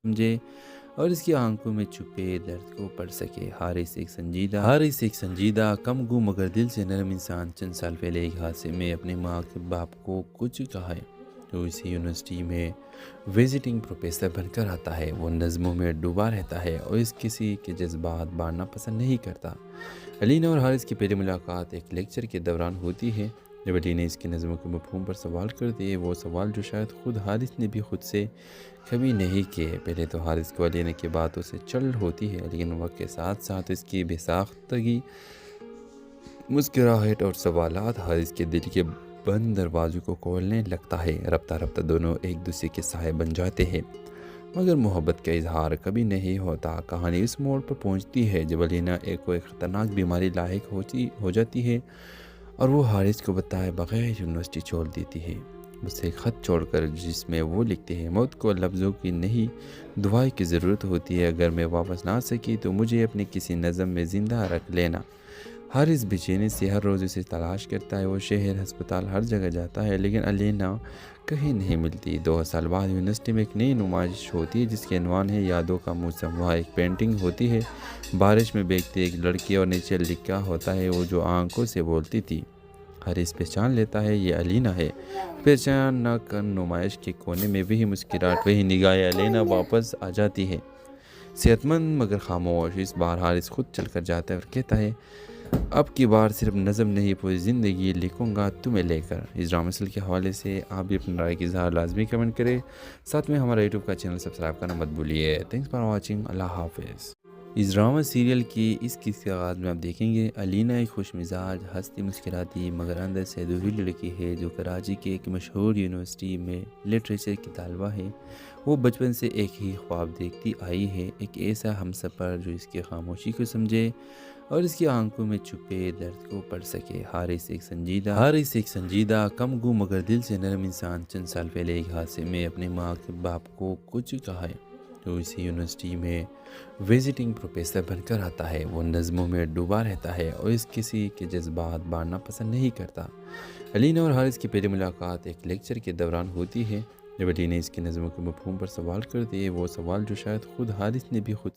سمجھے اور اس کی آنکھوں میں چھپے درد کو پڑھ سکے۔ حارث ایک سنجیدہ کم گو مگر دل سے نرم انسان چند سال پہلے ایک حادثے میں اپنے ماں کے باپ کو کچھ کہا ہے۔ تو اسی یونیورسٹی میں وزٹنگ پروفیسر بن کر آتا ہے۔ وہ نظموں میں ڈوبا رہتا ہے اور اس کسی کے جذبات بانٹنا پسند نہیں کرتا۔ علینا اور حارث کی پہلی ملاقات ایک لیکچر کے دوران ہوتی ہے جب علینا اس کی نظموں کے مفہوم پر سوال کرتی ہے، وہ سوال جو شاید خود حارث نے بھی خود سے کبھی نہیں کیے۔ پہلے تو حارث کو علینا کی باتوں سے چل ہوتی ہے، لیکن وقت کے ساتھ ساتھ اس کی بے ساختگی، مسکراہٹ اور سوالات حارث کے دل کے بند دروازوں کو کھولنے لگتا ہے۔ رفتہ رفتہ دونوں ایک دوسرے کے سائے بن جاتے ہیں، مگر محبت کا اظہار کبھی نہیں ہوتا۔ کہانی اس موڑ پر پہنچتی ہے جب علینا ایک خطرناک بیماری لاحق ہو جاتی ہے اور وہ حارث کو بتائے بغیر یونیورسٹی چھوڑ دیتی ہے، اسے خط چھوڑ کر، جس میں وہ لکھتے ہیں، موت کو لفظوں کی نہیں دعائیں کی ضرورت ہوتی ہے، اگر میں واپس نہ آ سکی تو مجھے اپنے کسی نظم میں زندہ رکھ لینا۔ حارث بے چینی سے ہر روز اسے تلاش کرتا ہے، وہ شہر، ہسپتال، ہر جگہ جاتا ہے، لیکن علینا کہیں نہیں ملتی۔ 2 سال بعد یونیورسٹی میں ایک نئی نمائش ہوتی ہے جس کے عنوان ہے یادوں کا موسم۔ وہاں ایک پینٹنگ ہوتی ہے، بارش میں بھیگتی ایک لڑکی، اور نیچے لکھا ہوتا ہے وہ جو آنکھوں سے بولتی تھی۔ حارث پہچان لیتا ہے یہ علینا ہے۔ پہچان نہ کر نمائش کے کونے میں وہی مسکراہٹ، وہی نگاہیں، علینا واپس آ جاتی ہے، صحت مند مگر خاموش۔ اس بار حارث خود چل کر جاتا ہے اور کہتا ہے، اب کی بار صرف نظم نہیں پوری زندگی لکھوں گا تمہیں لے کر۔ اس ڈرامہ سیریل کے حوالے سے آپ بھی اپنی رائے کی اظہار لازمی کمنٹ کریں، ساتھ میں ہمارا یوٹیوب کا چینل سبسکرائب کرنا مت بھولیے۔ تھینکس فار واچنگ، اللہ حافظ۔ اس ڈرامہ سیریل کی اس قسط کے آغاز میں آپ دیکھیں گے علینا ایک خوش مزاج، ہنستی مسکراتی مگر اندر سے ادھوری لڑکی ہے جو کراچی کے ایک مشہور یونیورسٹی میں لٹریچر کی طالبہ ہے۔ وہ بچپن سے ایک ہی خواب دیکھتی آئی ہے، ایک ایسا ہمسفر جو اس کی خاموشی کو سمجھے اور اس کی آنکھوں میں چھپے درد کو پڑھ سکے۔ حارث ایک سنجیدہ کم گو مگر دل سے نرم انسان چند سال پہلے ایک حادثے میں اپنے ماں کے باپ کو کچھ کہا ہے۔ تو اسی یونیورسٹی میں وزٹنگ پروفیسر بن کر آتا ہے۔ وہ نظموں میں ڈوبا رہتا ہے اور اس کسی کے جذبات بانٹنا پسند نہیں کرتا۔ علینا اور حارث کی پہلی ملاقات ایک لیکچر کے دوران ہوتی ہے جب علینا اس کی نظموں کے مفہوم پر سوال کرتی ہے، وہ سوال جو شاید خود حارث نے بھی خود